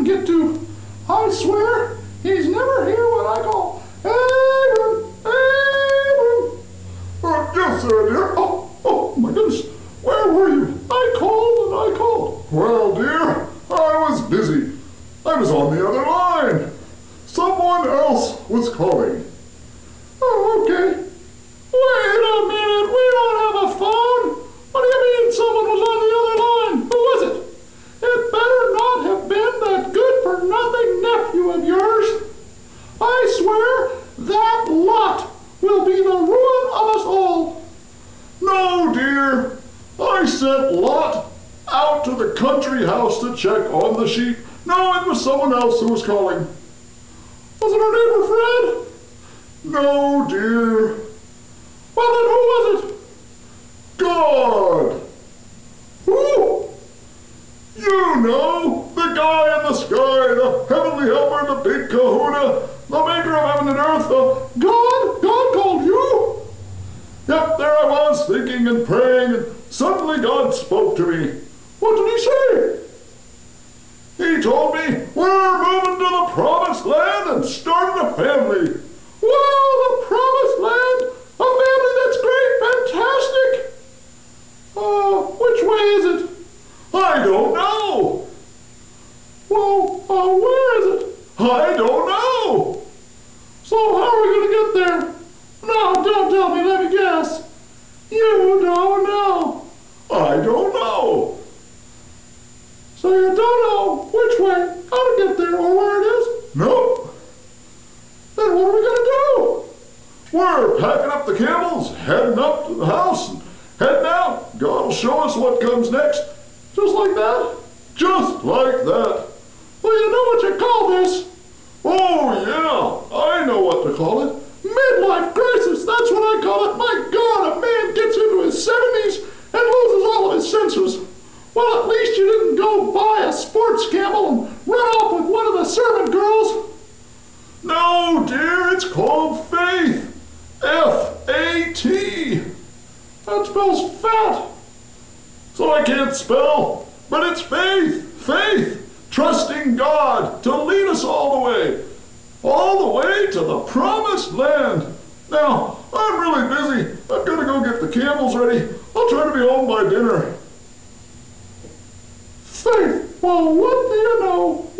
Get to. I swear, he's never here when I call. Abram! Abram! Yes, sir, dear. Oh, my goodness. Where were you? I called and I called. Well, dear, I was busy. I was on the other line. Someone else was calling. Oh, okay. Wait a minute. We don't have a phone. What do you mean someone was on the other line? Who was it? It better not have been that good-for-nothing nephew of yours. I swear that Lot will be the ruin of us all. No, dear. I sent Lot out to the country house to check on the sheep. No, it was someone else who was calling. Was it our neighbor Fred? No, dear. Well, then who was it? God. Who? You know, the guy in the sky, the heavenly helper, the big kahuna, the maker of heaven and earth, the God? God called you? Yep, there I was, thinking and praying, and suddenly God spoke to me. What did he say? He told me, we're moving to the promised land and starting a family. Wow, the promised land? A family that's great, fantastic. Which way is it? I don't know. Well, where is it? I don't know. So how are we going to get there? No, don't tell me, let me guess. You don't know. I don't know. So you don't know which way, how to get there, or where it is? Nope. Then what are we going to do? We're packing up the camels, heading up to the house, and heading out. God will show us what comes next. Just like that? Just like that. Well, you know what you call this? Oh, yeah, I know what to call it. Midlife crisis, that's what I call it. My God, a man gets into his 70s and loses all of his senses. Well, at least you didn't go buy a sports camel and run off with one of the servant girls. No, dear, it's called faith. F-A-T. That spells fat. So I can't spell, but it's faith. Faith. Trusting God to lead us all the way to the promised land. Now, I'm really busy. I've got to go get the camels ready. I'll try to be home by dinner. Faith, well, what do you know?